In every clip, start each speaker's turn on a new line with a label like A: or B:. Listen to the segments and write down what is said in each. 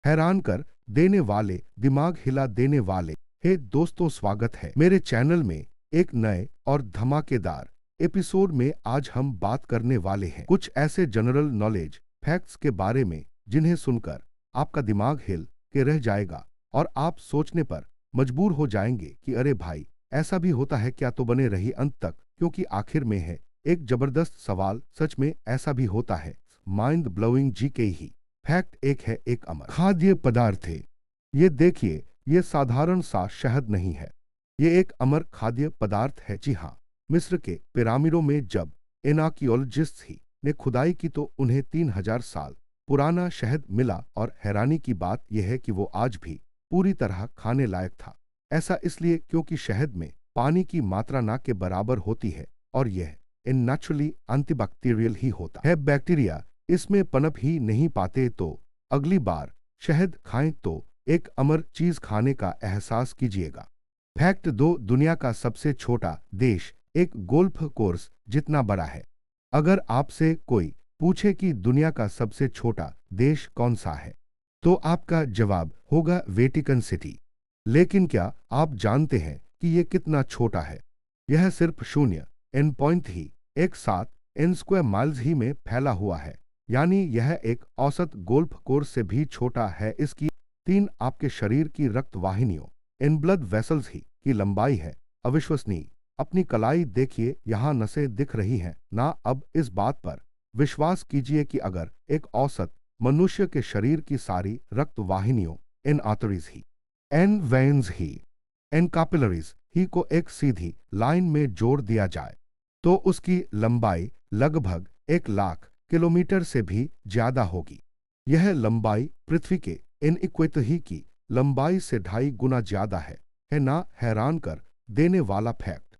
A: हैरान कर देने वाले, दिमाग हिला देने वाले। हे दोस्तों, स्वागत है मेरे चैनल में एक नए और धमाकेदार एपिसोड में। आज हम बात करने वाले हैं कुछ ऐसे जनरल नॉलेज फैक्ट्स के बारे में जिन्हें सुनकर आपका दिमाग हिल के रह जाएगा और आप सोचने पर मजबूर हो जाएंगे कि अरे भाई, ऐसा भी होता है क्या। तो बने रही अंत तक, क्योंकि आखिर में है एक जबरदस्त सवाल। सच में ऐसा भी होता है? माइंड ब्लोइंग जी के ही फैक्ट एक है, एक अमर खाद्य पदार्थ है। ये देखिए, ये साधारण सा शहद नहीं है, ये एक अमर खाद्य पदार्थ है। जी हाँ, मिस्र के पिरामिडों में जब एनार्कियोलॉजिस्ट्स ही ने खुदाई की तो उन्हें 3000 साल पुराना शहद मिला। और हैरानी की बात यह है कि वो आज भी पूरी तरह खाने लायक था। ऐसा इसलिए क्योंकि शहद में पानी की मात्रा ना के बराबर होती है और यह नेचुरली एंटीबैक्टीरियल ही होता है। बैक्टीरिया इसमें पनप ही नहीं पाते। तो अगली बार शहद खाएं तो एक अमर चीज खाने का एहसास कीजिएगा। फैक्ट 2, दुनिया का सबसे छोटा देश एक गोल्फ कोर्स जितना बड़ा है। अगर आपसे कोई पूछे कि दुनिया का सबसे छोटा देश कौन सा है, तो आपका जवाब होगा वेटिकन सिटी। लेकिन क्या आप जानते हैं कि यह कितना छोटा है? यह सिर्फ 0.1 स्क्वायर माइल्स ही में फैला हुआ है। यानी यह एक औसत गोल्फ कोर्स से भी छोटा है। इसकी 3 आपके शरीर की रक्त वाहिनियों इन ब्लड वेसल्स ही की लंबाई है। अविश्वसनीय। अपनी कलाई देखिए, यहाँ नसें दिख रही हैं ना। अब इस बात पर विश्वास कीजिए कि अगर एक औसत मनुष्य के शरीर की सारी रक्त वाहिनियों इन आर्टरीज ही, इन वेन्स ही, इन कैपिलरीज ही को एक सीधी लाइन में जोड़ दिया जाए तो उसकी लंबाई लगभग 1,00,000 किलोमीटर से भी ज्यादा होगी। यह लंबाई पृथ्वी के इन इक्वेटर ही की लंबाई से 2.5 गुना ज्यादा है ना। हैरान कर देने वाला फैक्ट,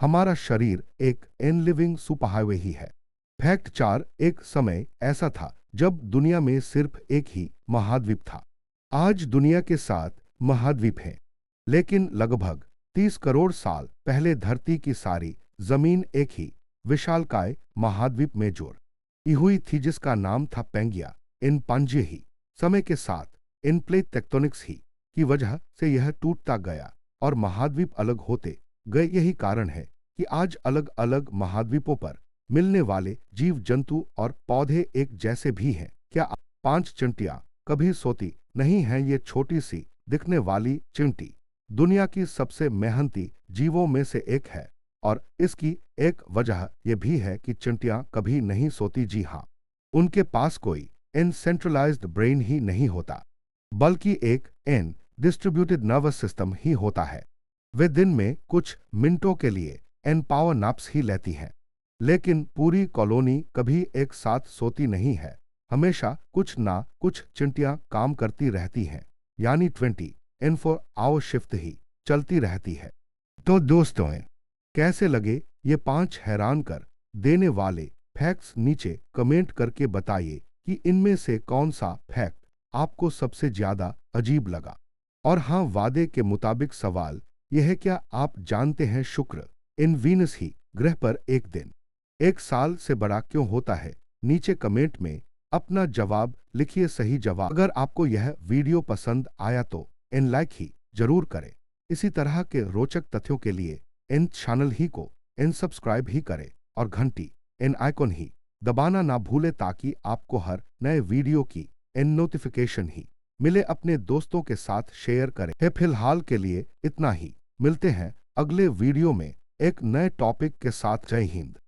A: हमारा शरीर एक इन लिविंग सुपरहाईवे ही है। फैक्ट 4, एक समय ऐसा था जब दुनिया में सिर्फ एक ही महाद्वीप था। आज दुनिया के 7 महाद्वीप हैं, लेकिन लगभग 30 करोड़ साल पहले धरती की सारी जमीन एक ही विशालकाय महाद्वीप में जोड़ी हुई थी, जिसका नाम था पैंगिया। इन पांजे ही समय के साथ इन प्लेट टेक्टोनिक्स ही की वजह से यह टूटता गया और महाद्वीप अलग होते गए। यही कारण है कि आज अलग अलग महाद्वीपों पर मिलने वाले जीव जंतु और पौधे एक जैसे भी हैं। क्या 5 चिंटियां कभी सोती नहीं हैं? ये छोटी सी दिखने वाली चिंटी दुनिया की सबसे मेहनती जीवों में से एक है और इसकी एक वजह यह भी है कि चिंटियां कभी नहीं सोती। जी हाँ, उनके पास कोई इन सेंट्रलाइज्ड ब्रेन ही नहीं होता, बल्कि एक इन डिस्ट्रीब्यूटेड नर्वस सिस्टम ही होता है। वे दिन में कुछ मिनटों के लिए इन पावर नैप्स ही लेती हैं, लेकिन पूरी कॉलोनी कभी एक साथ सोती नहीं है। हमेशा कुछ ना कुछ चिंटियां काम करती रहती हैं, यानी 24 आवर शिफ्ट ही चलती रहती है। तो दोस्तों, कैसे लगे ये 5 हैरान कर देने वाले फैक्ट्स? नीचे कमेंट करके बताइए कि इनमें से कौन सा फैक्ट आपको सबसे ज्यादा अजीब लगा। और हाँ, वादे के मुताबिक सवाल यह है, क्या आप जानते हैं शुक्र इन वीनस ही ग्रह पर एक दिन 1 साल से बड़ा क्यों होता है? नीचे कमेंट में अपना जवाब लिखिए, सही जवाब। अगर आपको यह वीडियो पसंद आया तो इन लाइक ही जरूर करें। इसी तरह के रोचक तथ्यों के लिए इन चैनल ही को इन सब्सक्राइब ही करें और घंटी इन आइकॉन ही दबाना ना भूले, ताकि आपको हर नए वीडियो की इन नोटिफिकेशन ही मिले। अपने दोस्तों के साथ शेयर करें। फिलहाल के लिए इतना ही। मिलते हैं अगले वीडियो में एक नए टॉपिक के साथ। जय हिंद।